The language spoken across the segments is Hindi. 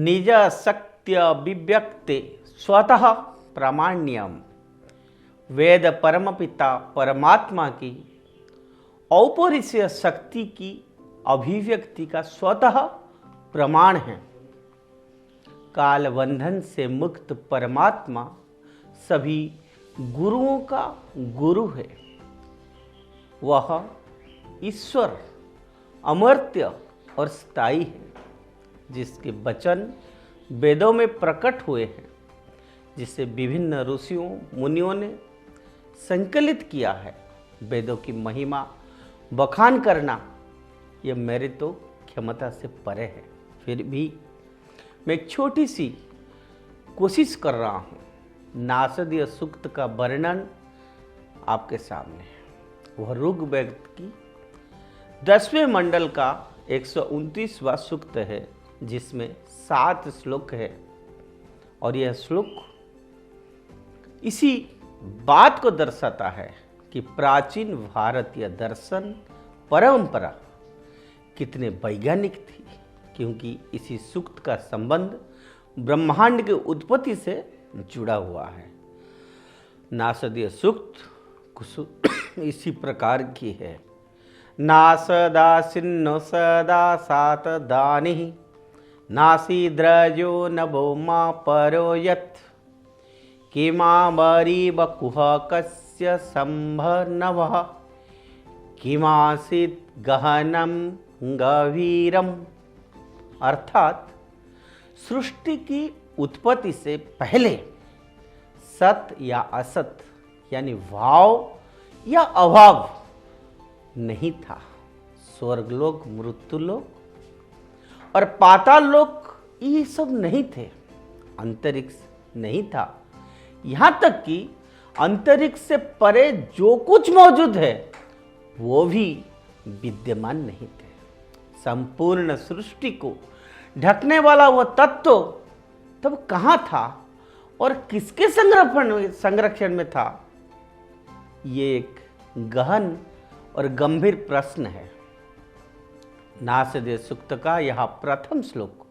निज शक्त्य विव्यक्ते स्वतः प्रामाण्यम। वेद परमपिता परमात्मा की औपरिस्य शक्ति की अभिव्यक्ति का स्वतः प्रमाण है। काल बंधन से मुक्त परमात्मा सभी गुरुओं का गुरु है। वह ईश्वर अमर्त्य और स्थायी है, जिसके वचन वेदों में प्रकट हुए हैं, जिसे विभिन्न ऋषियों मुनियों ने संकलित किया है। वेदों की महिमा बखान करना यह मेरे तो क्षमता से परे है। फिर भी मैं एक छोटी सी कोशिश कर रहा हूँ। नासदीय सूक्त का वर्णन आपके सामने है। वह ऋग्वेद की 10वें मंडल का 129वां सूक्त है, जिसमें 7 श्लोक है। और यह श्लोक इसी बात को दर्शाता है कि प्राचीन भारतीय दर्शन परंपरा कितने वैज्ञानिक थी, क्योंकि इसी सूक्त का संबंध ब्रह्मांड की उत्पत्ति से जुड़ा हुआ है। नासदीय सूक्त इसी प्रकार की है। नासदा सिन्नो सदा सात दानि नासीद्रजो नभो मा परो यत् किमामरी बकुह कस्य संभनवः किमासीत् गहनम गभीरम। अर्थात सृष्टि की उत्पत्ति से पहले सत या असत यानी भाव या अभाव नहीं था। स्वर्गलोक, मृत्युलोक और पाताल लोक ये सब नहीं थे। अंतरिक्ष नहीं था। यहां तक कि अंतरिक्ष से परे जो कुछ मौजूद है वो भी विद्यमान नहीं थे। संपूर्ण सृष्टि को ढकने वाला वह तत्व तब कहां था और किसके संरक्षण में था? ये एक गहन और गंभीर प्रश्न है। नासदीय सूक्त का यह प्रथम श्लोक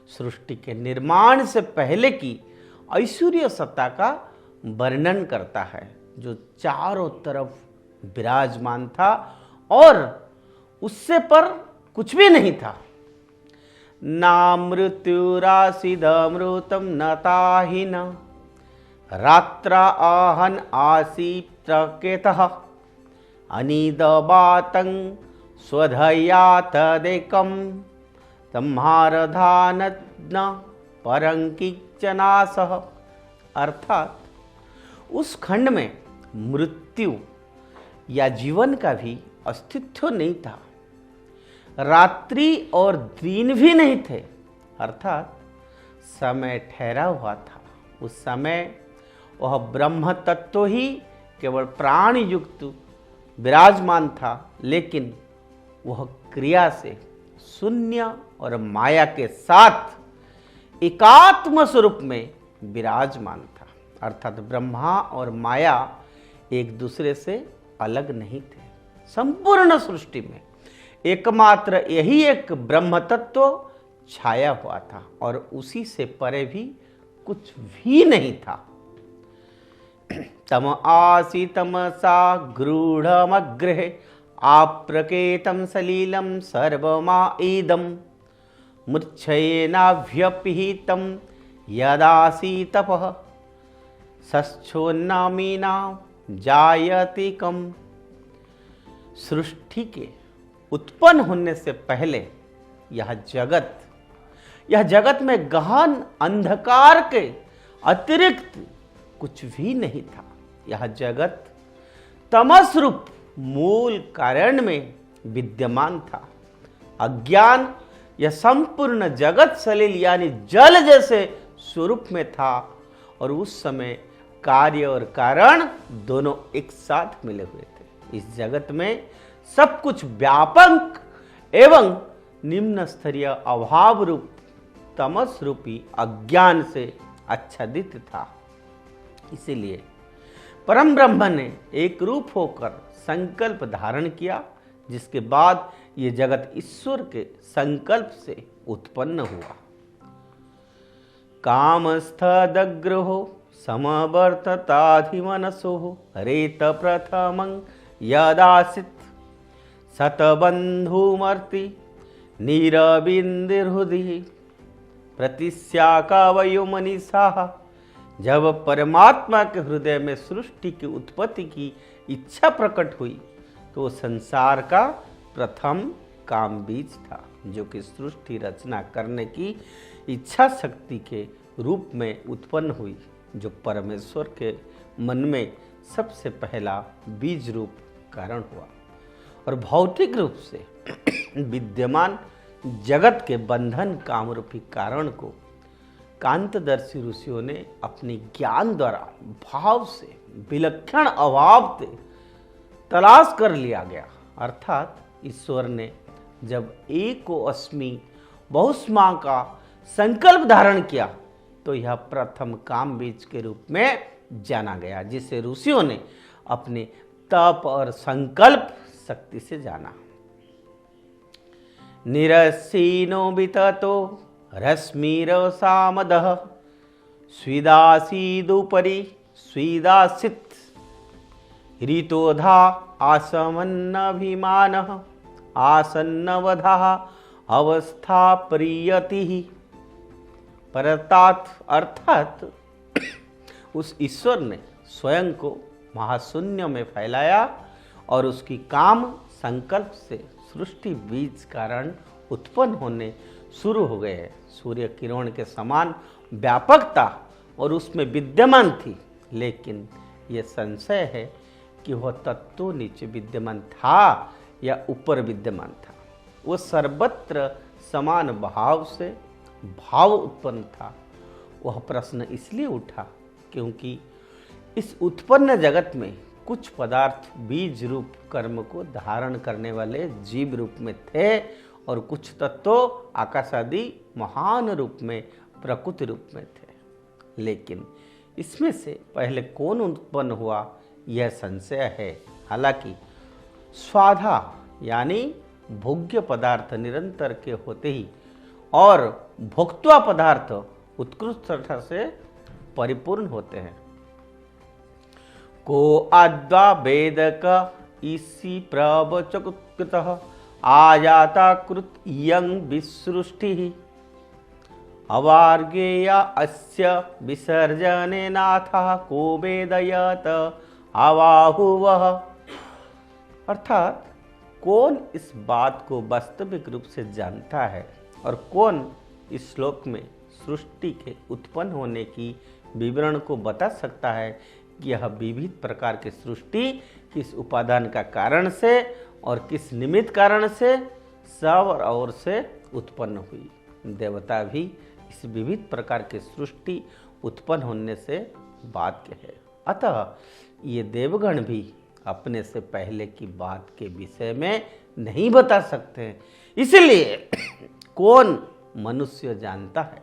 सृष्टि के निर्माण से पहले की ऐश्वर्य सत्ता का वर्णन करता है, जो चारों तरफ विराजमान था और उससे पर कुछ भी नहीं था। ना मृत्युरासीदमृतम न ताहिन रात्रा आहन आसी प्रकेतः अनिदबातं स्वधया तदेकं तम्हारधानज्ञ परंकिचनासः। अर्थात उस खंड में मृत्यु या जीवन का भी अस्तित्व नहीं था। रात्रि और दिन भी नहीं थे। अर्थात समय ठहरा हुआ था। उस समय वह ब्रह्म तत्व ही केवल प्राण युक्त विराजमान था, लेकिन वह क्रिया से शून्य और माया के साथ एकात्म स्वरूप में विराजमान था। अर्थात ब्रह्मा और माया एक दूसरे से अलग नहीं थे। संपूर्ण सृष्टि में एकमात्र यही एक ब्रह्म तत्व छाया हुआ था और उसी से परे भी कुछ भी नहीं था। तम आसी तमसा गूढ़मग्रे आप्रकेतम सलीलम सर्वमा इदम मूर्छयेनाभ्यपिहितम यदासी तपः सच्छोन्नामीना जायति कम। सृष्टि के उत्पन्न होने से पहले यह जगत में गहन अंधकार के अतिरिक्त कुछ भी नहीं था। यह जगत तमस रूप मूल कारण में विद्यमान था। अज्ञान यह संपूर्ण जगत सलिल यानी जल जैसे स्वरूप में था और उस समय कार्य और कारण दोनों एक साथ मिले हुए थे। इस जगत में सब कुछ व्यापक एवं निम्न स्तरीय अभाव रूप तमस रूपी अज्ञान से आच्छादित था। इसीलिए परम ब्रह्म ने एक रूप होकर संकल्प धारण किया, जिसके बाद ये जगत ईश्वर के संकल्प से उत्पन्न हुआ। कामस्थदग्रहो समवर्तताधिमनसो रेत प्रथमं यदासित् शतबन्धुमर्ति नीरबिंदिर्हृदि प्रतिस्याकावयो मनीषा। जब परमात्मा के हृदय में सृष्टि की उत्पत्ति की इच्छा प्रकट हुई तो संसार का प्रथम काम बीज था, जो कि सृष्टि रचना करने की इच्छा शक्ति के रूप में उत्पन्न हुई, जो परमेश्वर के मन में सबसे पहला बीज रूप कारण हुआ और भौतिक रूप से विद्यमान जगत के बंधन कामरूपी कारण को कांतदर्शी ऋषियों ने अपने ज्ञान द्वारा भाव से विलक्षण अभाव से तलाश कर लिया गया। अर्थात ईश्वर ने जब एक को अस्मि बहुस्मा का संकल्प धारण किया तो यह प्रथम काम बीज के रूप में जाना गया, जिसे ऋषियों ने अपने तप और संकल्प शक्ति से जाना। निरसीनो विततो रश्मिरसामदः स्विदासीदुपरि स्विदासित् ऋतोधा आसमन्नभिमानः आसन्नवधः अवस्था प्रियतिः। परतात् अर्थात उस ईश्वर ने स्वयं को महाशून्य में फैलाया और उसकी काम संकल्प से सृष्टि बीज कारण उत्पन्न होने शुरू हो गए हैं। सूर्य किरण के समान व्यापकता और उसमें विद्यमान थी, लेकिन यह संशय है कि वह तत्व नीचे विद्यमान था या ऊपर विद्यमान था। वो सर्वत्र समान भाव से भाव उत्पन्न था। वह प्रश्न इसलिए उठा क्योंकि इस उत्पन्न जगत में कुछ पदार्थ बीज रूप कर्म को धारण करने वाले जीव रूप में थे और कुछ तत्व आकाश आदि महान रूप में प्रकृति रूप में थे। लेकिन इसमें से पहले कौन उत्पन्न हुआ यह संशय है। हालांकि स्वाधा यानी भोग्य पदार्थ निरंतर के होते ही और भोक्त्वा पदार्थ उत्कृष्टता से परिपूर्ण होते हैं। को आद्वा वेदक इसी प्रवचकृत आयाता कृत यंग विसृष्टि अवार्गेया अस्य विसर्जने नाथा को वेदयत आवाहुवः। अर्थात कौन इस बात को वास्तविक रूप से जानता है और कौन इस श्लोक में सृष्टि के उत्पन्न होने की विवरण को बता सकता है कि यह विविध प्रकार की सृष्टि किस उपादान का कारण से और किस निमित्त कारण से सब और से उत्पन्न हुई। देवता भी इस विविध प्रकार की सृष्टि उत्पन्न होने से बाध्य है। अतः ये देवगण भी अपने से पहले की बात के विषय में नहीं बता सकते। इसलिए कौन मनुष्य जानता है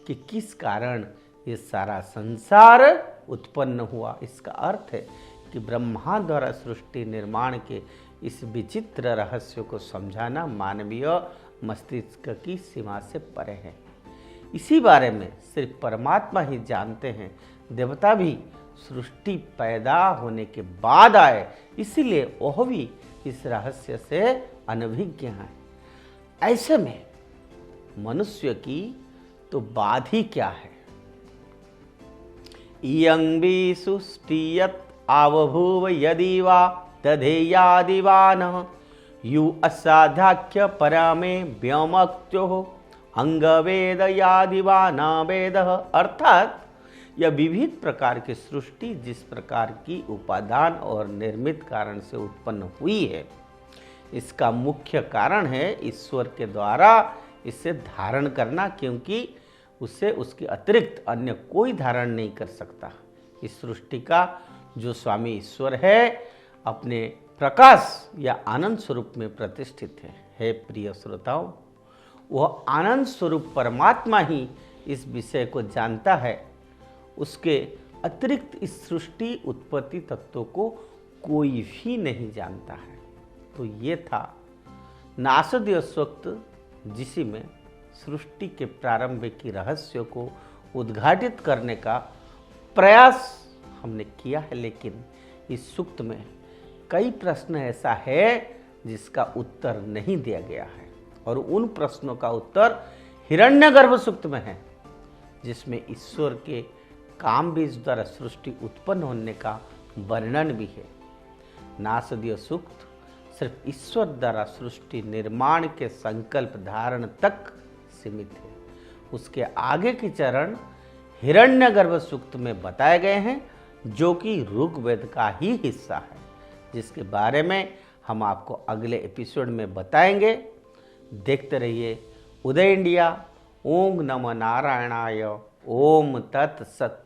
कि किस कारण ये सारा संसार उत्पन्न हुआ। इसका अर्थ है कि ब्रह्मा द्वारा सृष्टि निर्माण के इस विचित्र रहस्य को समझाना मानवीय मस्तिष्क की सीमा से परे है। इसी बारे में सिर्फ परमात्मा ही जानते हैं। देवता भी सृष्टि पैदा होने के बाद आए, इसीलिए वह भी इस रहस्य से अनभिज्ञ हैं। ऐसे में मनुष्य की तो बात ही क्या है। इयं विसुष्टियत् आवभूव यदि वा दधेयादिवानः यु असाध्याख्य परामे व्योमक्त्योः अंगवेदयादिवान वेदः। अर्थात यह विविध प्रकार की सृष्टि जिस प्रकार की उपादान और निर्मित कारण से उत्पन्न हुई है, इसका मुख्य कारण है ईश्वर के द्वारा इसे धारण करना, क्योंकि उसे उसके अतिरिक्त अन्य कोई धारण नहीं कर सकता। इस सृष्टि का जो स्वामी ईश्वर है अपने प्रकाश या आनंद स्वरूप में प्रतिष्ठित है। हे प्रिय श्रोताओं, वह आनंद स्वरूप परमात्मा ही इस विषय को जानता है। उसके अतिरिक्त इस सृष्टि उत्पत्ति तत्व को कोई भी नहीं जानता है। तो ये था नासदीय सूक्त, जिसी में सृष्टि के प्रारंभ की रहस्यों को उद्घाटित करने का प्रयास हमने किया है, लेकिन इस सूक्त में कई प्रश्न ऐसा है जिसका उत्तर नहीं दिया गया है, और उन प्रश्नों का उत्तर हिरण्यगर्भ सूक्त में है, जिसमें ईश्वर के काम बीज द्वारा सृष्टि उत्पन्न होने का वर्णन भी है। नासदीय सूक्त सिर्फ ईश्वर द्वारा सृष्टि निर्माण के संकल्प धारण तक सीमित है। उसके आगे के चरण हिरण्यगर्भ सूक्त में बताए गए हैं, जो कि ऋग्वेद का ही हिस्सा है, जिसके बारे में हम आपको अगले एपिसोड में बताएंगे। देखते रहिए उदय इंडिया। ओम नमः नारायणाय। ओम तत्सत।